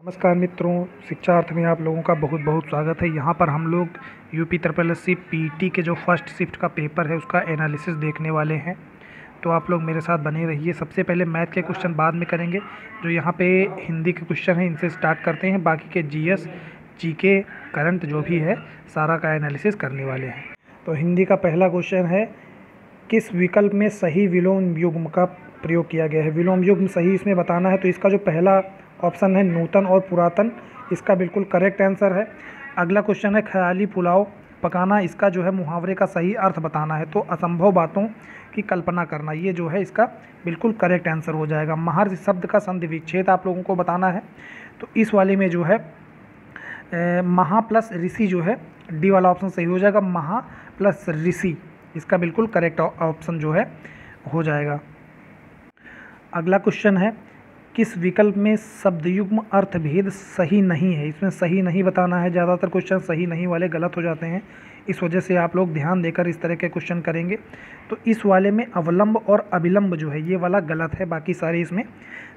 नमस्कार मित्रों, शिक्षार्थ में आप लोगों का बहुत बहुत स्वागत है। यहाँ पर हम लोग यूपी SSSC पीटी के जो फर्स्ट शिफ्ट का पेपर है उसका एनालिसिस देखने वाले हैं, तो आप लोग मेरे साथ बने रहिए। सबसे पहले मैथ के क्वेश्चन बाद में करेंगे। जो यहाँ पे हिंदी के क्वेश्चन हैं इनसे स्टार्ट करते हैं, बाकी के जीएस, जीके, करंट जो भी है सारा का एनालिसिस करने वाले हैं। तो हिंदी का पहला क्वेश्चन है, किस विकल्प में सही विलोम युग्म का प्रयोग किया गया है। विलोम युग्म सही इसमें बताना है, तो इसका जो पहला ऑप्शन है नूतन और पुरातन, इसका बिल्कुल करेक्ट आंसर है। अगला क्वेश्चन है, ख्याली पुलाव पकाना, इसका जो है मुहावरे का सही अर्थ बताना है। तो असंभव बातों की कल्पना करना, ये जो है इसका बिल्कुल करेक्ट आंसर हो जाएगा। महर्षि शब्द का संधि विच्छेद आप लोगों को बताना है, तो इस वाले में जो है महा प्लस ऋषि जो है डी वाला ऑप्शन सही हो जाएगा। महा प्लस ऋषि इसका बिल्कुल करेक्ट ऑप्शन जो है हो जाएगा। अगला क्वेश्चन है, किस विकल्प में शब्दयुग्म अर्थभेद सही नहीं है। इसमें सही नहीं बताना है, ज़्यादातर क्वेश्चन सही नहीं वाले गलत हो जाते हैं, इस वजह से आप लोग ध्यान देकर इस तरह के क्वेश्चन करेंगे। तो इस वाले में अवलंब और अभिलंब जो है ये वाला गलत है, बाकी सारे इसमें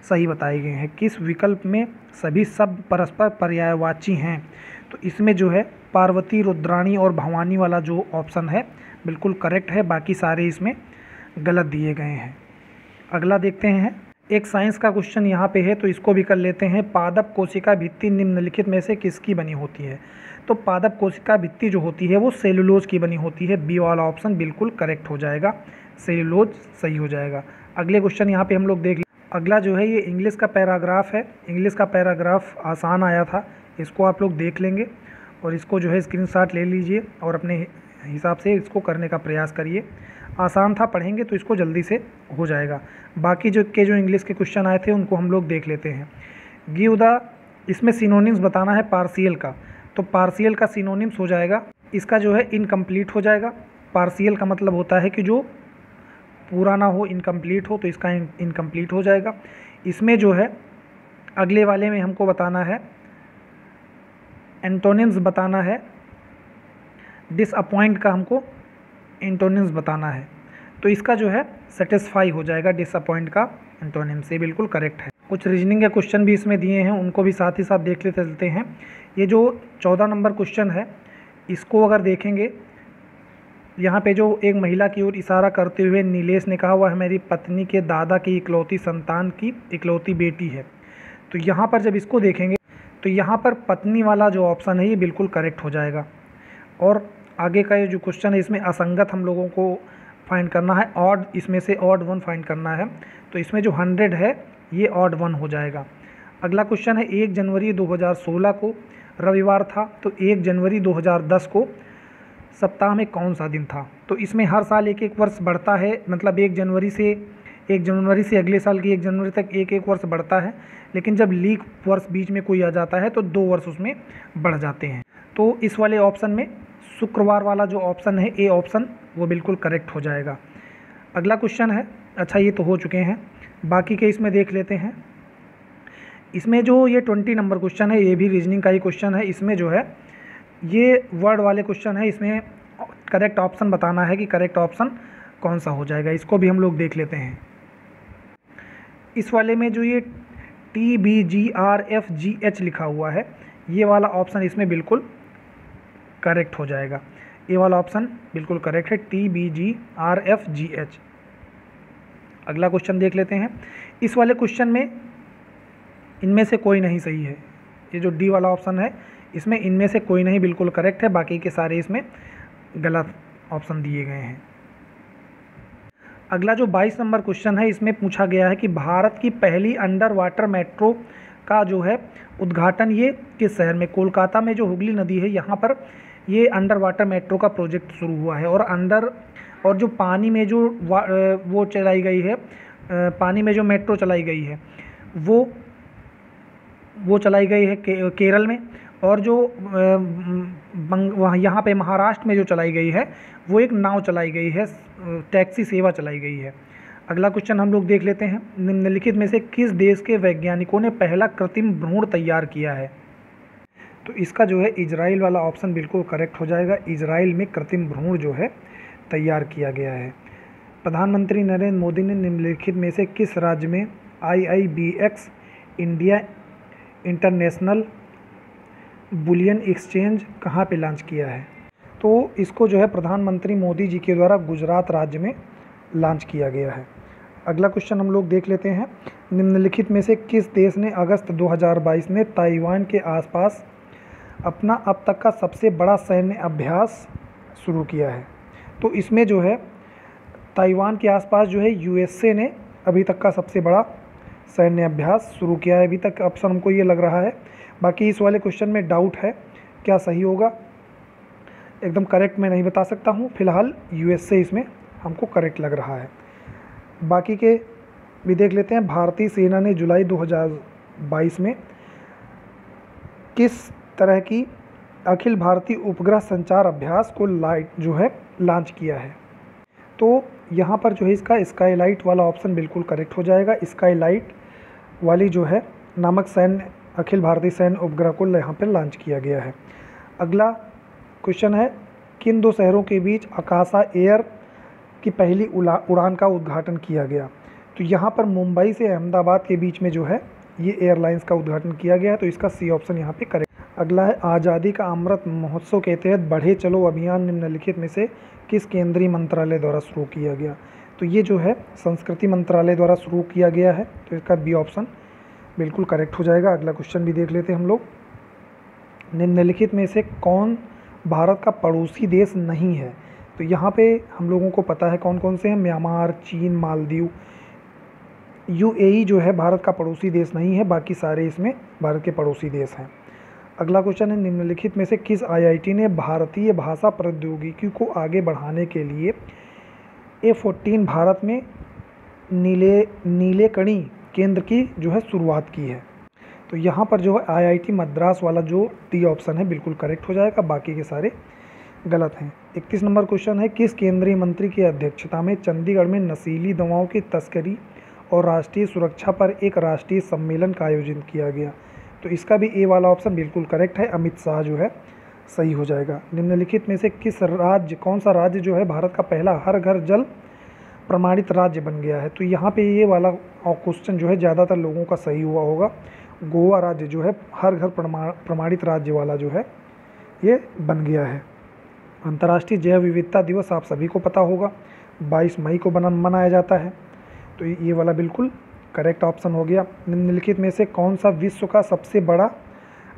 सही बताए गए हैं। किस विकल्प में सभी शब्द परस्पर पर्यायवाची हैं, तो इसमें जो है पार्वती, रुद्राणी और भवानी वाला जो ऑप्शन है बिल्कुल करेक्ट है, बाकी सारे इसमें गलत दिए गए हैं। अगला देखते हैं, एक साइंस का क्वेश्चन यहाँ पे है, तो इसको भी कर लेते हैं। पादप कोशिका भित्ति निम्नलिखित में से किसकी बनी होती है। तो पादप कोशिका भित्ति जो होती है वो सेलुलोज की बनी होती है। बी वाला ऑप्शन बिल्कुल करेक्ट हो जाएगा, सेलुलोज सही हो जाएगा। अगले क्वेश्चन यहाँ पे हम लोग देख लें। अगला जो है ये इंग्लिश का पैराग्राफ है। इंग्लिश का पैराग्राफ आसान आया था, इसको आप लोग देख लेंगे और इसको जो है स्क्रीनशॉट ले लीजिए और अपने हिसाब से इसको करने का प्रयास करिए। आसान था, पढ़ेंगे तो इसको जल्दी से हो जाएगा। बाकी जो इंग्लिश के क्वेश्चन आए थे उनको हम लोग देख लेते हैं। गिव द, इसमें सिनोनिम्स बताना है पार्शियल का, तो पार्शियल का सिनोनिम्स हो जाएगा, इसका जो है इनकम्प्लीट हो जाएगा। पार्शियल का मतलब होता है कि जो पूरा ना हो, इनकम्प्लीट हो, तो इसका इनकम्प्लीट हो जाएगा। इसमें जो है अगले वाले में हमको बताना है एंटोनिम्स बताना है। डिसअपॉइंट का हमको एंटोनिम्स बताना है, तो इसका जो है सेटिस्फाई हो जाएगा डिसअपॉइंट का एंटोनिम से, बिल्कुल करेक्ट है। कुछ रीजनिंग के क्वेश्चन भी इसमें दिए हैं, उनको भी साथ ही साथ देख लेते चलते हैं। ये जो 14 नंबर क्वेश्चन है इसको अगर देखेंगे, यहाँ पे जो एक महिला की ओर इशारा करते हुए नीलेश ने कहा, वह मेरी पत्नी के दादा की इकलौती संतान की इकलौती बेटी है। तो यहाँ पर जब इसको देखेंगे तो यहाँ पर पत्नी वाला जो ऑप्शन है ये बिल्कुल करेक्ट हो जाएगा। और आगे का ये जो क्वेश्चन है इसमें असंगत हम लोगों को फाइंड करना है, ऑड, इसमें से ऑड वन फाइंड करना है, तो इसमें जो 100 है ये ऑड वन हो जाएगा। अगला क्वेश्चन है, 1 जनवरी 2016 को रविवार था, तो 1 जनवरी 2010 को सप्ताह में कौन सा दिन था। तो इसमें हर साल एक एक वर्ष बढ़ता है, मतलब 1 जनवरी से अगले साल की 1 जनवरी तक एक एक वर्ष बढ़ता है, लेकिन जब लीप वर्ष बीच में कोई आ जाता है तो 2 वर्ष उसमें बढ़ जाते हैं। तो इस वाले ऑप्शन में शुक्रवार वाला जो ऑप्शन है ए ऑप्शन वो बिल्कुल करेक्ट हो जाएगा। अगला क्वेश्चन है, अच्छा ये तो हो चुके हैं, बाकी के इसमें देख लेते हैं। इसमें जो ये 20 नंबर क्वेश्चन है ये भी रीजनिंग का ही क्वेश्चन है। इसमें जो है ये वर्ड वाले क्वेश्चन है, इसमें करेक्ट ऑप्शन बताना है कि करेक्ट ऑप्शन कौन सा हो जाएगा, इसको भी हम लोग देख लेते हैं। इस वाले में जो ये TBGRFGH लिखा हुआ है ये वाला ऑप्शन इसमें बिल्कुल करेक्ट हो जाएगा। ये वाला ऑप्शन बिल्कुल करेक्ट है, TBGRFGH। अगला क्वेश्चन देख लेते हैं। इस वाले क्वेश्चन में इनमें से कोई नहीं सही है, ये जो डी वाला ऑप्शन है इसमें इनमें से कोई नहीं बिल्कुल करेक्ट है, बाकी के सारे इसमें गलत ऑप्शन दिए गए हैं। अगला जो 22 नंबर क्वेश्चन है इसमें पूछा गया है कि भारत की पहली अंडर वाटर मेट्रो का जो है उद्घाटन ये किस शहर में। कोलकाता में जो हुगली नदी है यहाँ पर ये अंडर वाटर मेट्रो का प्रोजेक्ट शुरू हुआ है। और जो पानी में जो वो चलाई गई है, पानी में जो मेट्रो चलाई गई है वो चलाई गई है केरल में, और जो वहाँ यहाँ पे महाराष्ट्र में जो चलाई गई है वो एक नाव चलाई गई है, टैक्सी सेवा चलाई गई है। अगला क्वेश्चन हम लोग देख लेते हैं, निम्नलिखित में से किस देश के वैज्ञानिकों ने पहला कृत्रिम भ्रूण तैयार किया है। तो इसका जो है इजराइल वाला ऑप्शन बिल्कुल करेक्ट हो जाएगा। इजराइल में कृत्रिम भ्रूण जो है तैयार किया गया है। प्रधानमंत्री नरेंद्र मोदी ने निम्नलिखित में से किस राज्य में IIBX India international bullion exchange कहाँ पे लॉन्च किया है? तो इसको जो है प्रधानमंत्री मोदी जी के द्वारा गुजरात राज्य में लॉन्च किया गया है। अगला क्वेश्चन हम लोग देख लेते हैं। निम्नलिखित में से किस देश ने अगस्त 2022 में ताइवान के आसपास अपना अब तक का सबसे बड़ा सैन्य अभ्यास शुरू किया है? तो इसमें जो है ताइवान के आसपास जो है यूएसए ने अभी तक का सबसे बड़ा सैन्य अभ्यास शुरू किया है। अभी तक ऑप्शन हमको ये लग रहा है, बाकी इस वाले क्वेश्चन में डाउट है क्या सही होगा, एकदम करेक्ट मैं नहीं बता सकता हूँ। फिलहाल यूएसए इसमें हमको करेक्ट लग रहा है। बाकी के भी देख लेते हैं। भारतीय सेना ने जुलाई 2022 में किस तरह की अखिल भारतीय उपग्रह संचार अभ्यास को लॉन्च किया है? तो यहाँ पर जो है इसका स्काईलाइट वाला ऑप्शन बिल्कुल करेक्ट हो जाएगा। स्काईलाइट वाली जो है नामक सैन्य अखिल भारतीय सैन्य उपग्रह को यहाँ पर लॉन्च किया गया है। अगला क्वेश्चन है, किन दो शहरों के बीच आकाशा एयर की पहली उड़ान का उद्घाटन किया गया? तो यहाँ पर मुंबई से अहमदाबाद के बीच में जो है ये एयरलाइंस का उद्घाटन किया गया है, तो इसका सी ऑप्शन यहाँ पे करेक्ट। अगला है, आज़ादी का अमृत महोत्सव के तहत बढ़े चलो अभियान निम्नलिखित में से किस केंद्रीय मंत्रालय द्वारा शुरू किया गया? तो ये जो है संस्कृति मंत्रालय द्वारा शुरू किया गया है, तो इसका बी ऑप्शन बिल्कुल करेक्ट हो जाएगा। अगला क्वेश्चन भी देख लेते हैं हम लोग। निम्नलिखित में से कौन भारत का पड़ोसी देश नहीं है? तो यहाँ पे हम लोगों को पता है कौन कौन से हैं, म्यांमार, चीन, मालदीव। यूएई जो है भारत का पड़ोसी देश नहीं है, बाकी सारे इसमें भारत के पड़ोसी देश हैं। अगला क्वेश्चन है, निम्नलिखित में से किस आईआईटी ने भारतीय भाषा प्रौद्योगिकी को आगे बढ़ाने के लिए A14 भारत में नीलेकणी केंद्र की जो है शुरुआत की है? तो यहाँ पर जो है आईआईटी मद्रास वाला जो डी ऑप्शन है बिल्कुल करेक्ट हो जाएगा, बाकी के सारे गलत हैं। 31 नंबर क्वेश्चन है, किस केंद्रीय मंत्री की अध्यक्षता में चंडीगढ़ में नशीली दवाओं की तस्करी और राष्ट्रीय सुरक्षा पर एक राष्ट्रीय सम्मेलन का आयोजन किया गया? तो इसका भी ए वाला ऑप्शन बिल्कुल करेक्ट है, अमित शाह जो है सही हो जाएगा। निम्नलिखित में से कौन सा राज्य जो है भारत का पहला हर घर जल प्रमाणित राज्य बन गया है? तो यहाँ पे ये वाला क्वेश्चन जो है ज़्यादातर लोगों का सही हुआ होगा। गोवा राज्य जो है हर घर प्रमाणित राज्य वाला जो है ये बन गया है। अंतर्राष्ट्रीय जैव विविधता दिवस आप सभी को पता होगा, 22 मई को मनाया जाता है, तो ये वाला बिल्कुल करेक्ट ऑप्शन हो गया। निम्नलिखित में से कौन सा विश्व का सबसे बड़ा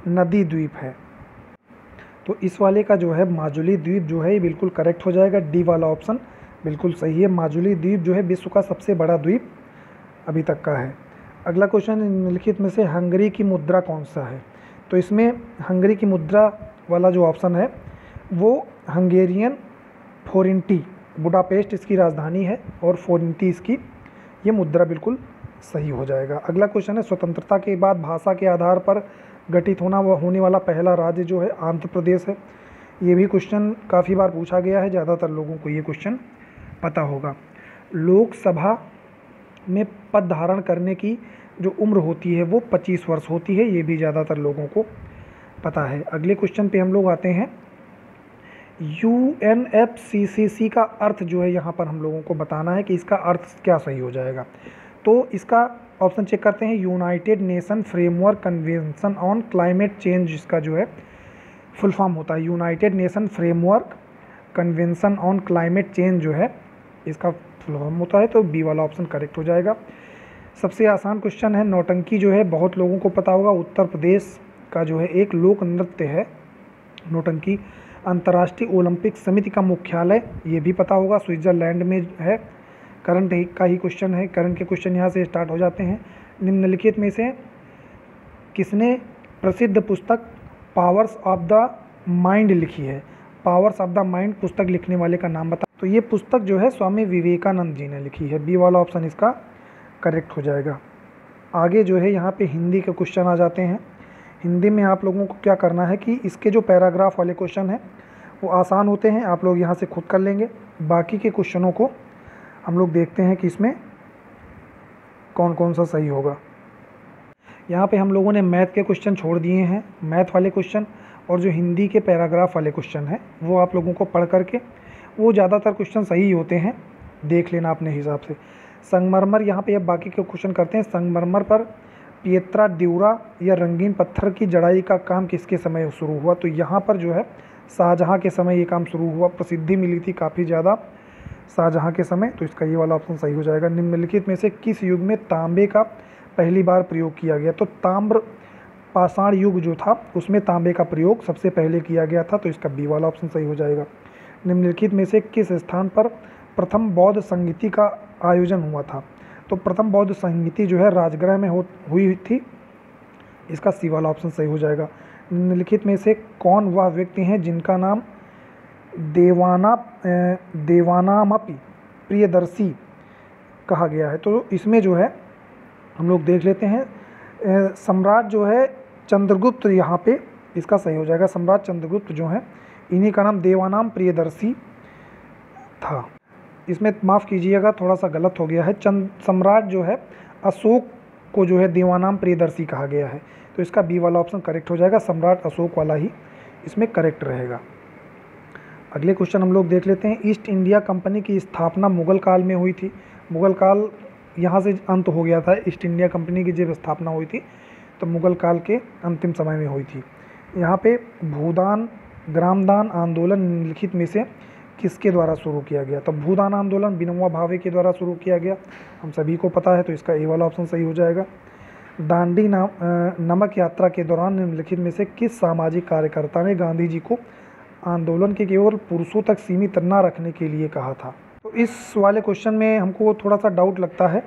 नदी द्वीप है? तो इस वाले का जो है माजुली द्वीप जो है ये बिल्कुल करेक्ट हो जाएगा, डी वाला ऑप्शन बिल्कुल सही है। माजुली द्वीप जो है विश्व का सबसे बड़ा द्वीप अभी तक का है। अगला क्वेश्चन, निम्नलिखित में से हंगरी की मुद्रा कौन सा है? तो इसमें हंगरी की मुद्रा वाला जो ऑप्शन है वो हंगेरियन फोरिंटी, बुडापेस्ट इसकी राजधानी है और फोरिंटी इसकी ये मुद्रा बिल्कुल सही हो जाएगा। अगला क्वेश्चन है, स्वतंत्रता के बाद भाषा के आधार पर गठित होने वाला पहला राज्य जो है आंध्र प्रदेश है। ये भी क्वेश्चन काफ़ी बार पूछा गया है, ज़्यादातर लोगों को ये क्वेश्चन पता होगा। लोकसभा में पद धारण करने की जो उम्र होती है वो 25 वर्ष होती है, ये भी ज़्यादातर लोगों को पता है। अगले क्वेश्चन पे हम लोग आते हैं। UNFCCC का अर्थ जो है यहाँ पर हम लोगों को बताना है कि इसका अर्थ क्या सही हो जाएगा। तो इसका ऑप्शन चेक करते हैं। United nation framework convention on climate change, इसका जो है फुल फॉर्म होता है United nation framework convention on climate change जो है इसका फुल फॉर्म होता है, तो बी वाला ऑप्शन करेक्ट हो जाएगा। सबसे आसान क्वेश्चन है, नौटंकी जो है बहुत लोगों को पता होगा, उत्तर प्रदेश का जो है एक लोक नृत्य है नौटंकी। अंतर्राष्ट्रीय ओलंपिक समिति का मुख्यालय ये भी पता होगा स्विट्ज़रलैंड में है। करंट का ही क्वेश्चन है, करंट के क्वेश्चन यहाँ से स्टार्ट हो जाते हैं। निम्नलिखित में से किसने प्रसिद्ध पुस्तक पावर्स ऑफ द माइंड लिखी है? पावर्स ऑफ द माइंड पुस्तक लिखने वाले का नाम बता। तो ये पुस्तक जो है स्वामी विवेकानंद जी ने लिखी है, बी वाला ऑप्शन इसका करेक्ट हो जाएगा। आगे जो है यहाँ पे हिंदी के क्वेश्चन आ जाते हैं। हिंदी में आप लोगों को क्या करना है कि इसके जो पैराग्राफ वाले क्वेश्चन हैं वो आसान होते हैं, आप लोग यहाँ से खुद कर लेंगे। बाकी के क्वेश्चनों को हम लोग देखते हैं कि इसमें कौन कौन सा सही होगा। यहाँ पे हम लोगों ने मैथ के क्वेश्चन छोड़ दिए हैं, मैथ वाले क्वेश्चन और जो हिंदी के पैराग्राफ वाले क्वेश्चन हैं वो आप लोगों को पढ़ करके, वो ज़्यादातर क्वेश्चन सही होते हैं, देख लेना अपने हिसाब से। संगमरमर, यहाँ पे अब बाकी के क्वेश्चन करते हैं। संगमरमर पर पिएत्रा ड्यूरा या रंगीन पत्थर की जड़ाई का काम किसके समय शुरू हुआ? तो यहाँ पर जो है शाहजहाँ के समय ये काम शुरू हुआ, प्रसिद्धि मिली थी काफ़ी ज़्यादा शाहजहाँ के समय। तो इसका ये वाला ऑप्शन सही हो जाएगा। निम्नलिखित में से किस युग में तांबे का पहली बार प्रयोग किया गया? तो ताम्र पाषाण युग जो था उसमें तांबे का प्रयोग सबसे पहले किया गया था। तो इसका बी वाला ऑप्शन सही हो जाएगा। निम्नलिखित में से किस स्थान पर प्रथम बौद्ध संगीति का आयोजन हुआ था? तो प्रथम बौद्ध संगीति जो है राजगृह में हुई थी। इसका सी वाला ऑप्शन सही हो जाएगा। निम्नलिखित में से कौन वह व्यक्ति हैं जिनका नाम देवानामपि प्रियदर्शी कहा गया है? तो इसमें जो है हम लोग देख लेते हैं, सम्राट जो है चंद्रगुप्त, यहाँ पे इसका सही हो जाएगा। सम्राट चंद्रगुप्त जो है इन्हीं का नाम देवानाम प्रियदर्शी था। इसमें माफ़ कीजिएगा थोड़ा सा गलत हो गया है, सम्राट जो है अशोक को जो है देवानाम प्रियदर्शी कहा गया है। तो इसका बी वाला ऑप्शन करेक्ट हो जाएगा, सम्राट अशोक वाला ही इसमें करेक्ट रहेगा। अगले क्वेश्चन हम लोग देख लेते हैं। ईस्ट इंडिया कंपनी की स्थापना मुगल काल में हुई थी। मुगल काल यहाँ से अंत हो गया था। ईस्ट इंडिया कंपनी की जब स्थापना हुई थी तो मुगल काल के अंतिम समय में हुई थी। यहाँ पे भूदान ग्रामदान आंदोलन निम्नलिखित में से किसके द्वारा शुरू किया गया? तो भूदान आंदोलन विनोबा भावे के द्वारा शुरू किया गया, हम सभी को पता है। तो इसका ए वाला ऑप्शन सही हो जाएगा। दांडी नमक यात्रा के दौरान निम्नलिखित में से किस सामाजिक कार्यकर्ता ने गांधी जी को आंदोलन के केवल पुरुषों तक सीमित न रखने के लिए कहा था? तो इस वाले क्वेश्चन में हमको थोड़ा सा डाउट लगता है।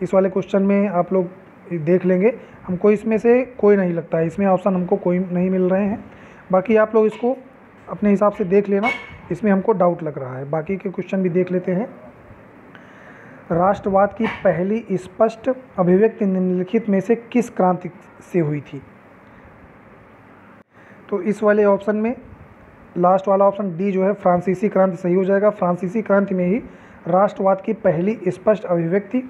इस वाले क्वेश्चन में आप लोग देख लेंगे, हमको इसमें से कोई नहीं लगता है, इसमें ऑप्शन हमको कोई नहीं मिल रहे हैं। बाकी आप लोग इसको अपने हिसाब से देख लेना, इसमें हमको डाउट लग रहा है। बाकी के क्वेश्चन भी देख लेते हैं। राष्ट्रवाद की पहली स्पष्ट अभिव्यक्ति निम्नलिखित में से किस क्रांति से हुई थी? तो इस वाले ऑप्शन में लास्ट वाला ऑप्शन डी जो है फ्रांसीसी क्रांति सही हो जाएगा। फ्रांसीसी क्रांति में ही राष्ट्रवाद की पहली स्पष्ट अभिव्यक्ति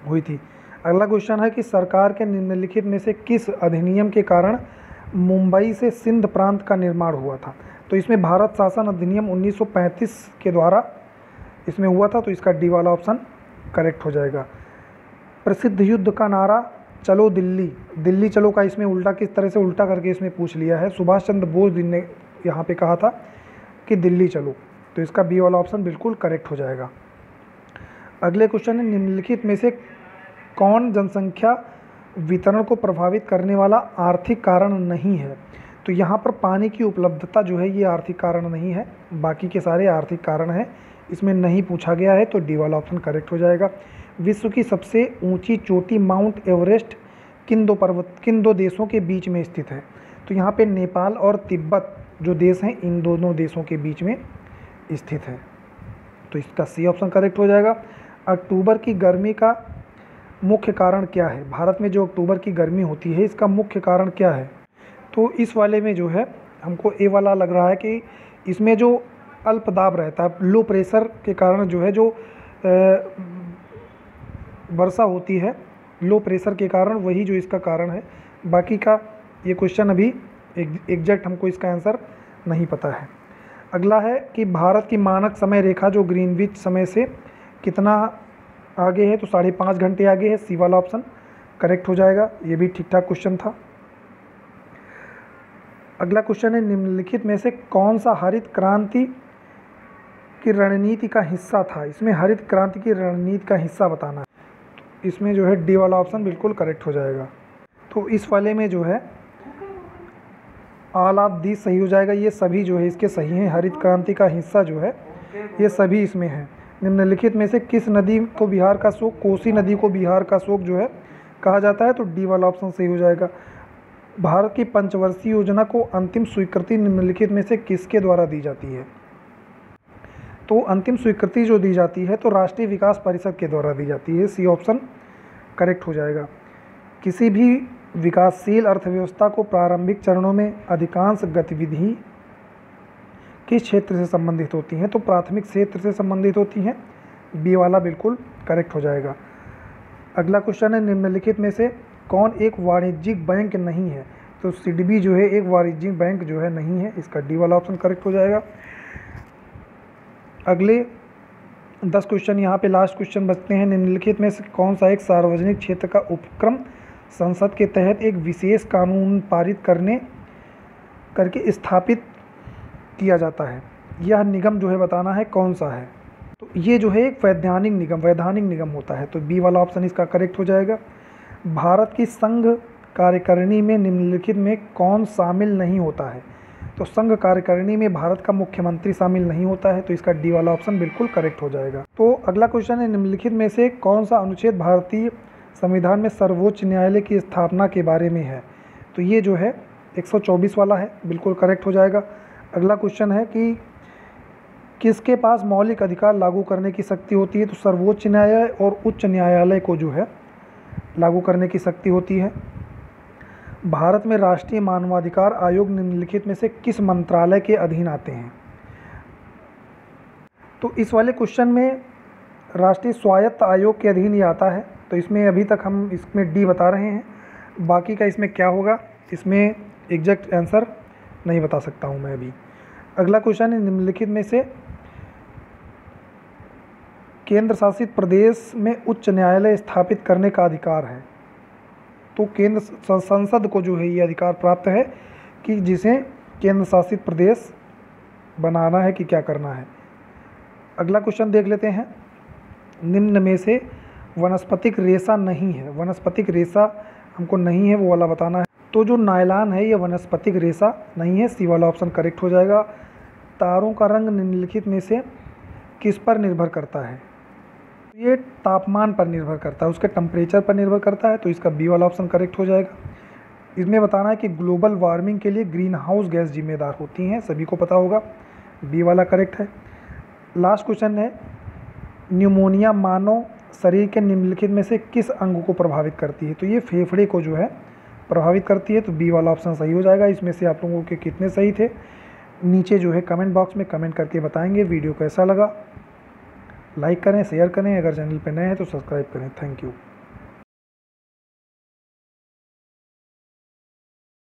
हुई थी। अगला क्वेश्चन है कि सरकार के निम्नलिखित में से किस अधिनियम के कारण मुंबई से सिंध प्रांत का निर्माण हुआ था? तो इसमें भारत शासन अधिनियम 1935 के द्वारा इसमें हुआ था। तो इसका डी वाला ऑप्शन करेक्ट हो जाएगा। प्रसिद्ध युद्ध का नारा चलो दिल्ली, दिल्ली चलो का इसमें उल्टा किस तरह से उल्टा करके इसमें पूछ लिया है। सुभाष चंद्र बोस ने यहाँ पे कहा था कि दिल्ली चलो। तो इसका बी वाला ऑप्शन बिल्कुल करेक्ट हो जाएगा। अगले क्वेश्चन है निम्नलिखित में से कौन जनसंख्या वितरण को प्रभावित करने वाला आर्थिक कारण नहीं है? तो यहाँ पर पानी की उपलब्धता जो है ये आर्थिक कारण नहीं है, बाकी के सारे आर्थिक कारण हैं। इसमें नहीं पूछा गया है, तो डी वाला ऑप्शन करेक्ट हो जाएगा। विश्व की सबसे ऊंची चोटी माउंट एवरेस्ट किन दो देशों के बीच में स्थित है? तो यहाँ पे नेपाल और तिब्बत जो देश हैं इन दोनों देशों के बीच में स्थित है। तो इसका सी ऑप्शन करेक्ट हो जाएगा। अक्टूबर की गर्मी का मुख्य कारण क्या है? भारत में जो अक्टूबर की गर्मी होती है इसका मुख्य कारण क्या है? तो इस वाले में जो है हमको ए वाला लग रहा है कि इसमें जो अल्प दाब रहता है, लो प्रेशर के कारण जो है जो वर्षा होती है, लो प्रेशर के कारण, वही जो इसका कारण है। बाकी का ये क्वेश्चन अभी एग्जैक्ट हमको इसका आंसर नहीं पता है। अगला है कि भारत की मानक समय रेखा जो ग्रीनविच समय से कितना आगे है? तो 5.5 घंटे आगे है। सी वाला ऑप्शन करेक्ट हो जाएगा। ये भी ठीक ठाक क्वेश्चन था। अगला क्वेश्चन है निम्नलिखित में से कौन सा हरित क्रांति की रणनीति का हिस्सा था? इसमें हरित क्रांति की रणनीति का हिस्सा बताना है। तो इसमें जो है डी वाला ऑप्शन बिल्कुल करेक्ट हो जाएगा। तो इस वाले में जो है ऑल ऑफ दी सही हो जाएगा। ये सभी जो है इसके सही हैं। हरित क्रांति का हिस्सा जो है ये सभी इसमें है। निम्नलिखित में से किस नदी को बिहार का शोक? कोसी नदी को बिहार का शोक जो है कहा जाता है। तो डी वाला ऑप्शन सही हो जाएगा। भारत की पंचवर्षीय योजना को अंतिम स्वीकृति निम्नलिखित में से किसके द्वारा दी जाती है? तो अंतिम स्वीकृति जो दी जाती है तो राष्ट्रीय विकास परिषद के द्वारा दी जाती है। सी ऑप्शन करेक्ट हो जाएगा। किसी भी विकासशील अर्थव्यवस्था को प्रारंभिक चरणों में अधिकांश गतिविधि किस क्षेत्र से संबंधित होती हैं? तो प्राथमिक क्षेत्र से संबंधित होती हैं। बी वाला बिल्कुल करेक्ट हो जाएगा। अगला क्वेश्चन है निम्नलिखित में से कौन एक वाणिज्यिक बैंक नहीं है? तो सिडबी जो है एक वाणिज्यिक बैंक जो है नहीं है। इसका डी वाला ऑप्शन करेक्ट हो जाएगा। अगले 10 क्वेश्चन यहाँ पे लास्ट क्वेश्चन बचते हैं। निम्नलिखित में से कौन सा एक सार्वजनिक क्षेत्र का उपक्रम संसद के तहत एक विशेष कानून पारित करके स्थापित किया जाता है। यह निगम जो है बताना है कौन सा है। तो ये जो है एक वैधानिक निगम होता है। तो बी वाला ऑप्शन इसका करेक्ट हो जाएगा। भारत की संघ कार्यकारिणी में निम्नलिखित में कौन शामिल नहीं होता है? तो संघ कार्यकारिणी में भारत का मुख्यमंत्री शामिल नहीं होता है, तो इसका डी वाला ऑप्शन बिल्कुल करेक्ट हो जाएगा। तो अगला क्वेश्चन है, निम्नलिखित में से कौन सा अनुच्छेद भारतीय संविधान में सर्वोच्च न्यायालय की स्थापना के बारे में है? तो ये जो है 124 वाला है, बिल्कुल करेक्ट हो जाएगा। अगला क्वेश्चन है कि किसके पास मौलिक अधिकार लागू करने की शक्ति होती है? तो सर्वोच्च न्यायालय और उच्च न्यायालय को जो है लागू करने की शक्ति होती है। भारत में राष्ट्रीय मानवाधिकार आयोग निम्नलिखित में से किस मंत्रालय के अधीन आते हैं? तो इस वाले क्वेश्चन में राष्ट्रीय स्वायत्त आयोग के अधीन ही आता है, तो इसमें अभी तक हम इसमें डी बता रहे हैं। बाकी का इसमें क्या होगा, इसमें एग्जैक्ट आंसर नहीं बता सकता हूँ मैं अभी। अगला क्वेश्चन है, निम्नलिखित में से केंद्र शासित प्रदेश में उच्च न्यायालय स्थापित करने का अधिकार है? तो केंद्र संसद को जो है ये अधिकार प्राप्त है कि जिसे केंद्र शासित प्रदेश बनाना है कि क्या करना है। अगला क्वेश्चन देख लेते हैं, निम्न में से वनस्पतिक रेशा नहीं है, वनस्पतिक रेशा हमको नहीं है वो वाला बताना है। तो जो नायलॉन है ये वनस्पतिक रेशा नहीं है, सी वाला ऑप्शन करेक्ट हो जाएगा। तारों का रंग निम्नलिखित में से किस पर निर्भर करता है? ये तापमान पर निर्भर करता है, उसके टेम्परेचर पर निर्भर करता है, तो इसका बी वाला ऑप्शन करेक्ट हो जाएगा। इसमें बताना है कि ग्लोबल वार्मिंग के लिए ग्रीन हाउस गैस जिम्मेदार होती हैं, सभी को पता होगा, बी वाला करेक्ट है। लास्ट क्वेश्चन है, न्यूमोनिया मानव शरीर के निम्नलिखित में से किस अंग को प्रभावित करती है? तो ये फेफड़े को जो है प्रभावित करती है, तो बी वाला ऑप्शन सही हो जाएगा। इसमें से आप लोगों के कितने सही थे नीचे जो है कमेंट बॉक्स में कमेंट करके बताएंगे। वीडियो कैसा लगा लाइक करें, शेयर करें, अगर चैनल पर नए हैं तो सब्सक्राइब करें। Thank you.